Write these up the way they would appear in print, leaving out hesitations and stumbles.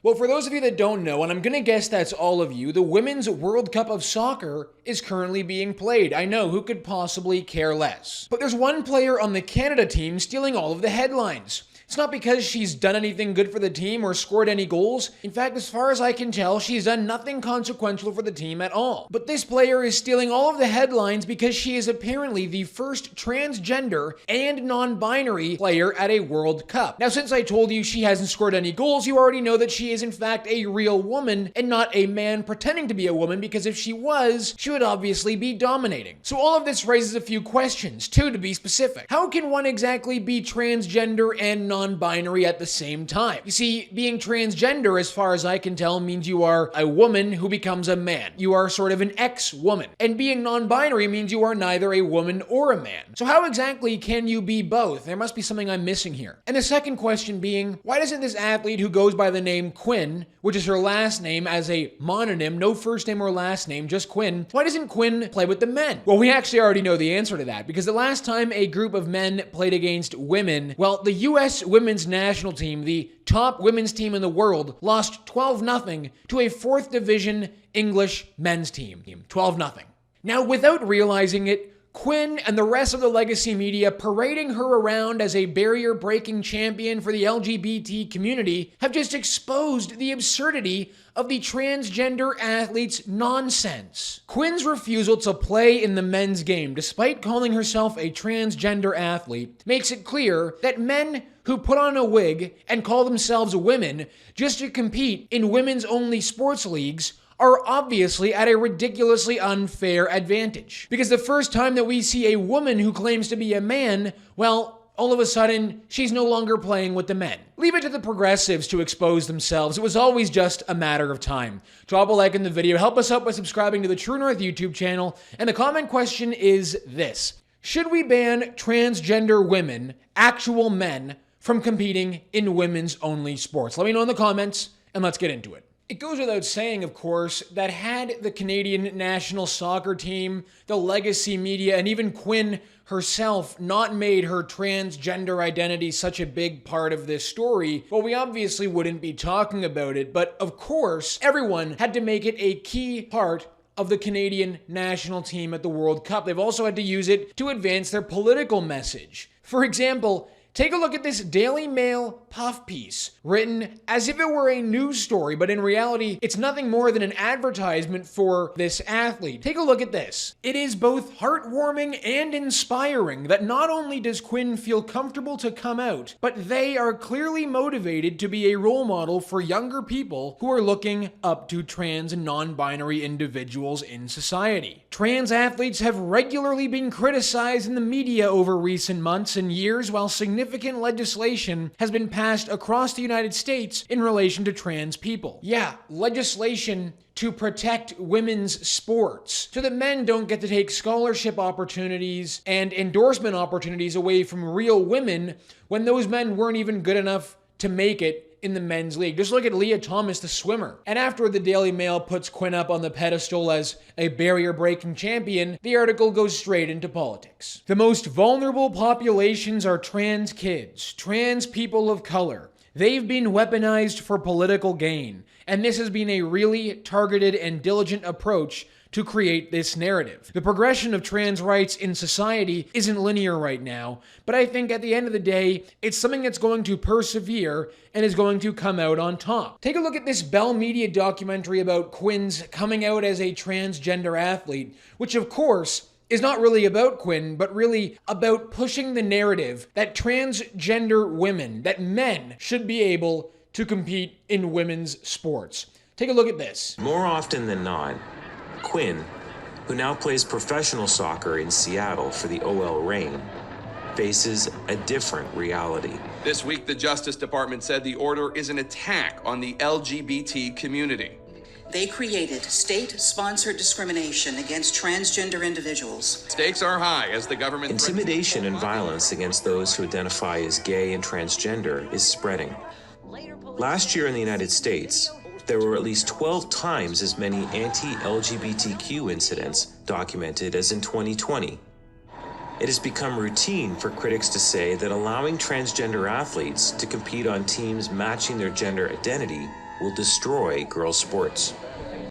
Well, for those of you that don't know, and I'm gonna guess that's all of you, the Women's World Cup of Soccer is currently being played. I know, who could possibly care less? But there's one player on the Canada team stealing all of the headlines. It's not because she's done anything good for the team or scored any goals. In fact, as far as I can tell, she's done nothing consequential for the team at all. But this player is stealing all of the headlines because she is apparently the first transgender and non-binary player at a World Cup. Now, since I told you she hasn't scored any goals, you already know that she is in fact a real woman and not a man pretending to be a woman, because if she was, she would obviously be dominating. So all of this raises a few questions, two to be specific. How can one exactly be transgender and non-binary at the same time? You see, being transgender, as far as I can tell, means you are a woman who becomes a man. You are sort of an ex-woman. And being non-binary means you are neither a woman or a man. So how exactly can you be both? There must be something I'm missing here. And the second question being, why doesn't this athlete who goes by the name Quinn, which is her last name as a mononym, no first name or last name, just Quinn, why doesn't Quinn play with the men? Well, we actually already know the answer to that, because the last time a group of men played against women, well, the US women's national team, the top women's team in the world, lost 12-0 to a 4th division English men's team. 12-0. Now, without realizing it, Quinn and the rest of the legacy media parading her around as a barrier-breaking champion for the LGBT community have just exposed the absurdity of the transgender athlete's nonsense. Quinn's refusal to play in the men's game, despite calling herself a transgender athlete, makes it clear that men who put on a wig and call themselves women just to compete in women's-only sports leagues are obviously at a ridiculously unfair advantage. Because the first time that we see a woman who claims to be a man, well, all of a sudden, she's no longer playing with the men. Leave it to the progressives to expose themselves. It was always just a matter of time. Drop a like in the video, help us out by subscribing to the True North YouTube channel, and the comment question is this: should we ban transgender women, actual men, from competing in women's only sports? Let me know in the comments, and let's get into it. It goes without saying, of course, that had the Canadian national soccer team, the legacy media, and even Quinn herself not made her transgender identity such a big part of this story, well, we obviously wouldn't be talking about it. But of course, everyone had to make it a key part of the Canadian national team at the World Cup. They've also had to use it to advance their political message. For example, take a look at this Daily Mail puff piece, written as if it were a news story, but in reality, it's nothing more than an advertisement for this athlete. Take a look at this. It is both heartwarming and inspiring that not only does Quinn feel comfortable to come out, but they are clearly motivated to be a role model for younger people who are looking up to trans and non-binary individuals in society. Trans athletes have regularly been criticized in the media over recent months and years, while significant legislation has been passed across the United States in relation to trans people. Yeah, legislation to protect women's sports, so that men don't get to take scholarship opportunities and endorsement opportunities away from real women when those men weren't even good enough to make it in the men's league. Just look at Leah Thomas, the swimmer. And after the Daily Mail puts Quinn up on the pedestal as a barrier-breaking champion, the article goes straight into politics. The most vulnerable populations are trans kids, trans people of color. They've been weaponized for political gain, and this has been a really targeted and diligent approach to create this narrative. The progression of trans rights in society isn't linear right now, but I think at the end of the day, it's something that's going to persevere and is going to come out on top. Take a look at this Bell Media documentary about Quinn's coming out as a transgender athlete, which of course is not really about Quinn, but really about pushing the narrative that transgender women, that men should be able to compete in women's sports. Take a look at this. More often than not, Quinn, who now plays professional soccer in Seattle for the OL Reign, faces a different reality. This week, the Justice Department said the order is an attack on the LGBT community. They created state-sponsored discrimination against transgender individuals. Stakes are high as the government... Intimidation and violence against those who identify as gay and transgender is spreading. Last year in the United States, there were at least 12 times as many anti-LGBTQ incidents documented as in 2020. It has become routine for critics to say that allowing transgender athletes to compete on teams matching their gender identity will destroy girls' sports.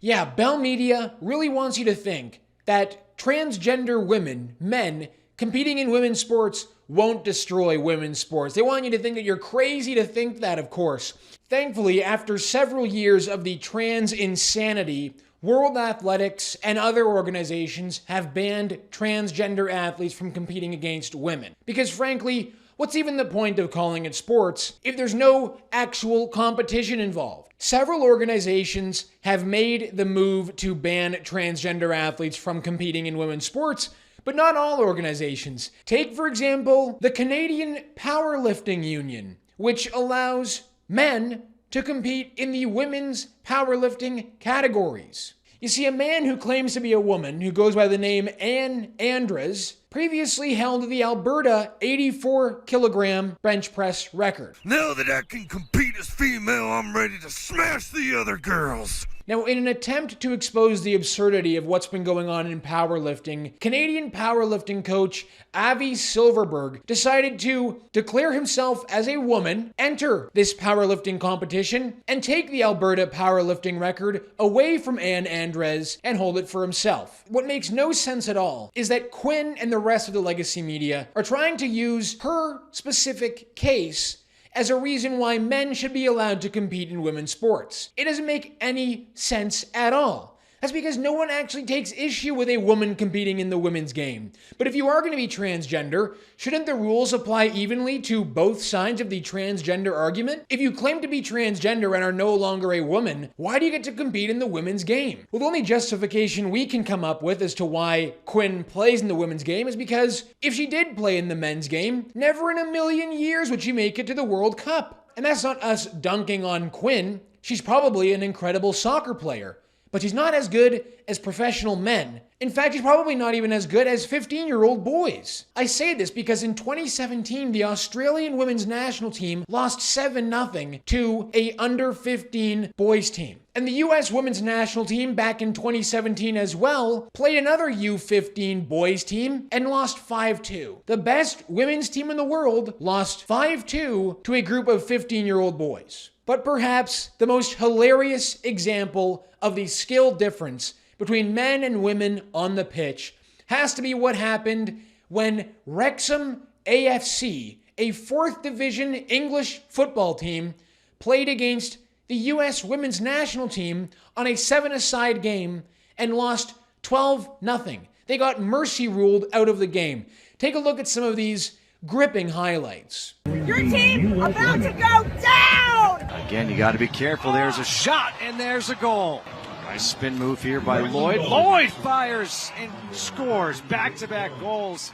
Yeah, Bell Media really wants you to think that transgender women, men, competing in women's sports won't destroy women's sports. They want you to think that you're crazy to think that, of course. Thankfully, after several years of the trans insanity, World Athletics and other organizations have banned transgender athletes from competing against women. Because frankly, what's even the point of calling it sports if there's no actual competition involved? Several organizations have made the move to ban transgender athletes from competing in women's sports, but not all organizations. Take, for example, the Canadian Powerlifting Union, which allows men to compete in the women's powerlifting categories. You see, a man who claims to be a woman, who goes by the name Ann Andres, previously held the Alberta 84-kilogram bench press record. Now that I can compete as female, I'm ready to smash the other girls. Now, in an attempt to expose the absurdity of what's been going on in powerlifting, Canadian powerlifting coach Avi Silverberg decided to declare himself as a woman, enter this powerlifting competition, and take the Alberta powerlifting record away from Ann Andres and hold it for himself. What makes no sense at all is that Quinn and the rest of the legacy media are trying to use her specific case as a reason why men should be allowed to compete in women's sports. It doesn't make any sense at all. That's because no one actually takes issue with a woman competing in the women's game. But if you are going to be transgender, shouldn't the rules apply evenly to both sides of the transgender argument? If you claim to be transgender and are no longer a woman, why do you get to compete in the women's game? Well, the only justification we can come up with as to why Quinn plays in the women's game is because if she did play in the men's game, never in a million years would she make it to the World Cup. And that's not us dunking on Quinn. She's probably an incredible soccer player, but she's not as good as professional men. In fact, she's probably not even as good as 15-year-old boys. I say this because in 2017, the Australian women's national team lost 7-0 to a under-15 boys team. And the US women's national team back in 2017 as well played another U15 boys team and lost 5-2. The best women's team in the world lost 5-2 to a group of 15-year-old boys. But perhaps the most hilarious example of the skill difference between men and women on the pitch has to be what happened when Wrexham AFC, a 4th Division English football team, played against the US women's national team on a 7-a-side game and lost 12-0. They got mercy ruled out of the game. Take a look at some of these gripping highlights. Your team about to go down! Again, you got to be careful. There's a shot, and there's a goal. Nice spin move here by Lloyd. Lloyd fires and scores back-to-back goals.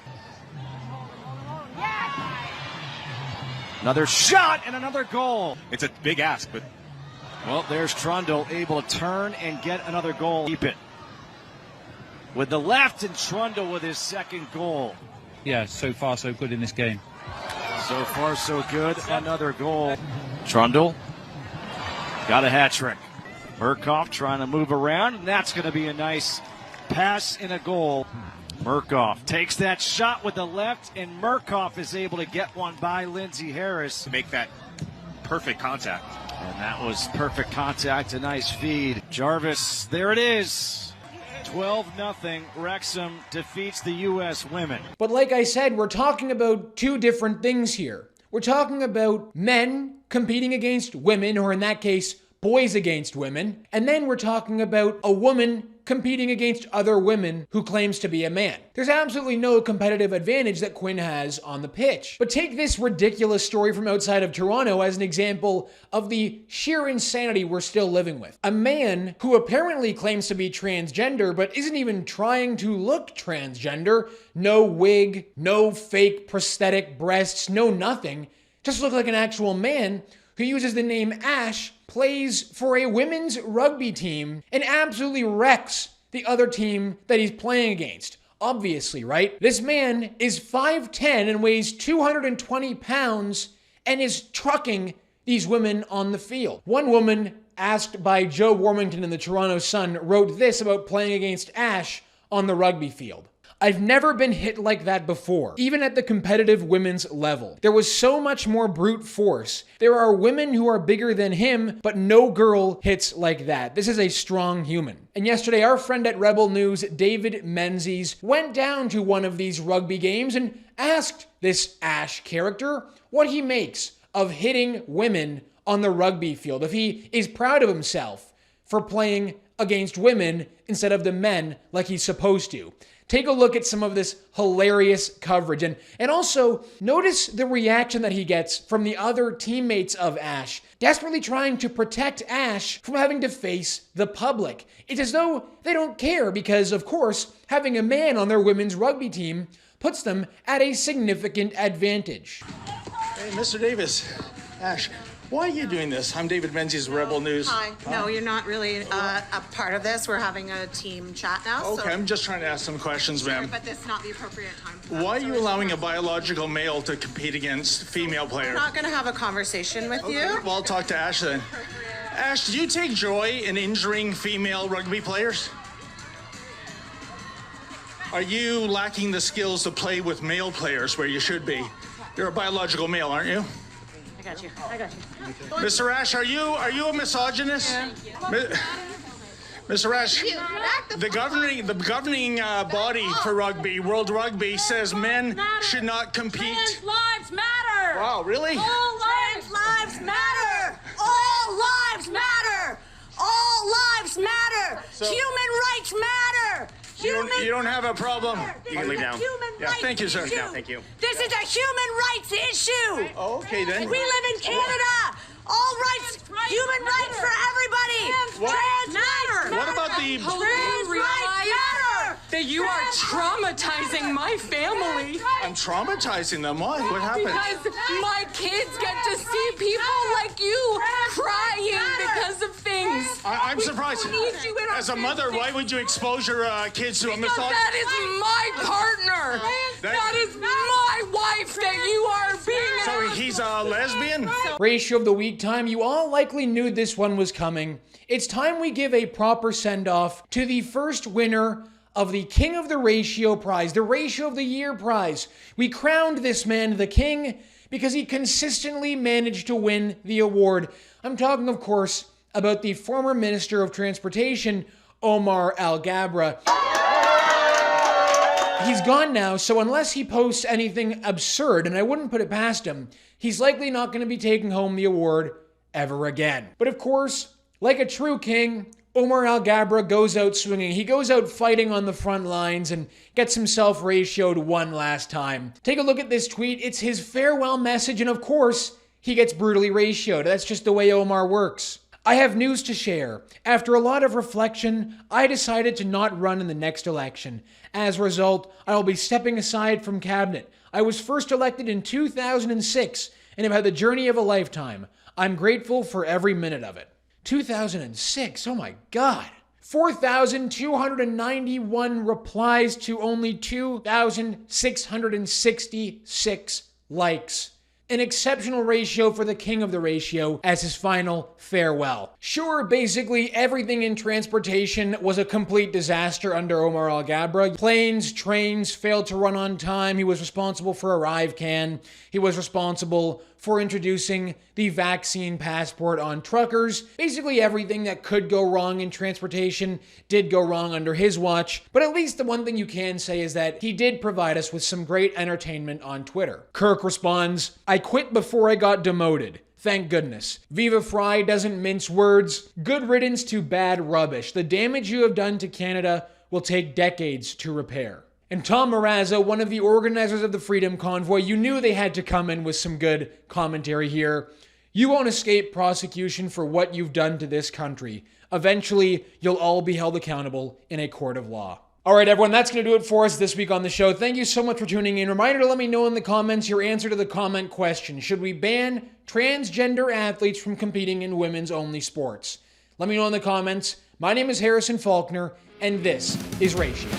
Another shot and another goal. It's a big ask, but... Well, there's Trundle able to turn and get another goal. Keep it. With the left, and Trundle with his second goal. Yeah, so far so good in this game. So far so good. Another goal. Trundle got a hat trick. Murkoff trying to move around, and that's going to be a nice pass and a goal. Murkoff takes that shot with the left, and Murkoff is able to get one by Lindsey Harris. To make that perfect contact. And that was perfect contact, a nice feed. Jarvis, there it is. 12-0, Wrexham defeats the U.S. women. But like I said, we're talking about two different things here. We're talking about men competing against women, or in that case, boys against women. And then we're talking about a woman competing against other women who claims to be a man. There's absolutely no competitive advantage that Quinn has on the pitch. But take this ridiculous story from outside of Toronto as an example of the sheer insanity we're still living with. A man who apparently claims to be transgender but isn't even trying to look transgender, no wig, no fake prosthetic breasts, no nothing, just look like an actual man who uses the name Ash, plays for a women's rugby team and absolutely wrecks the other team that he's playing against. Obviously, right? This man is 5'10 and weighs 220 pounds and is trucking these women on the field. One woman, asked by Joe Warmington in the Toronto Sun, wrote this about playing against Ash on the rugby field. I've never been hit like that before, even at the competitive women's level. There was so much more brute force. There are women who are bigger than him, but no girl hits like that. This is a strong human. And yesterday, our friend at Rebel News, David Menzies, went down to one of these rugby games and asked this Ash character what he makes of hitting women on the rugby field, if he is proud of himself for playing against women instead of the men like he's supposed to. Take a look at some of this hilarious coverage and also notice the reaction that he gets from the other teammates of Ash, desperately trying to protect Ash from having to face the public. It's as though they don't care because, of course, having a man on their women's rugby team puts them at a significant advantage. Hey, Mr. Davis, Ash, why are you doing this? I'm David Menzies, Rebel News. Hi. No, you're not really a part of this. We're having a team chat now. Okay, so I'm just trying to ask some questions, ma'am. but this is not the appropriate time for that. Why are So you it's allowing a not- biological male to compete against female I'm players? not going to have a conversation with Okay, you. well, I'll talk to Ash then. Ash, do you take joy in injuring female rugby players? Are you lacking the skills to play with male players where you should be? You're a biological male, aren't you? I got you. Mr. Ash, are you a misogynist? Mr. Ash, the governing body for rugby, World Rugby, says men should not compete. Trans lives matter. Wow, really? All lives matter. All lives matter. All lives matter. Human rights matter. You don't have a problem. You can leave now. Yeah, thank you, sir. Issue. Yeah, thank you. This is a human rights issue. Oh, okay then. We live in Canada. All rights, human rights for everybody. What? Trans matter. What about the? Trans rights matter. That you are traumatizing my family. I'm traumatizing them. Why? What happened? Because my kids get to see people like you crying because of things. I'm surprised. We need you in our As a mother, why would you expose your kids to a Because massage? that is my partner. That is my wife that you are being. So he's a lesbian? Ratio of the week time, you all likely knew this one was coming. It's time we give a proper send-off to the first winner of the King of the Ratio prize, the Ratio of the Year prize. We crowned this man the king because he consistently managed to win the award. I'm talking, of course, about the former Minister of Transportation, Omar Al-Gabra. He's gone now, so unless he posts anything absurd, and I wouldn't put it past him, he's likely not going to be taking home the award ever again. But of course, like a true king, Omar Al-Gabra goes out swinging. He goes out fighting on the front lines and gets himself ratioed one last time. Take a look at this tweet. It's his farewell message, and of course, he gets brutally ratioed. That's just the way Omar works. I have news to share. After a lot of reflection, I decided to not run in the next election. As a result, I will be stepping aside from cabinet. I was first elected in 2006 and have had the journey of a lifetime. I'm grateful for every minute of it. 2006, oh my God. 4,291 replies to only 2,666 likes. An exceptional ratio for the king of the ratio as his final farewell. Sure, basically everything in transportation was a complete disaster under Omar Al-Gabra. Planes, trains failed to run on time. He was responsible for ArriveCan. He was responsible for introducing the vaccine passport on truckers. Basically everything that could go wrong in transportation did go wrong under his watch. But at least the one thing you can say is that he did provide us with some great entertainment on Twitter. Kirk responds, I quit before I got demoted. Thank goodness. Viva Fry doesn't mince words. Good riddance to bad rubbish. The damage you have done to Canada will take decades to repair. And Tom Marazzo, one of the organizers of the Freedom Convoy, you knew they had to come in with some good commentary here. You won't escape prosecution for what you've done to this country. Eventually, you'll all be held accountable in a court of law. All right, everyone, that's going to do it for us this week on the show. Thank you so much for tuning in. Reminder to let me know in the comments your answer to the comment question. Should we ban transgender athletes from competing in women's only sports? Let me know in the comments. My name is Harrison Faulkner, and this is Ratio.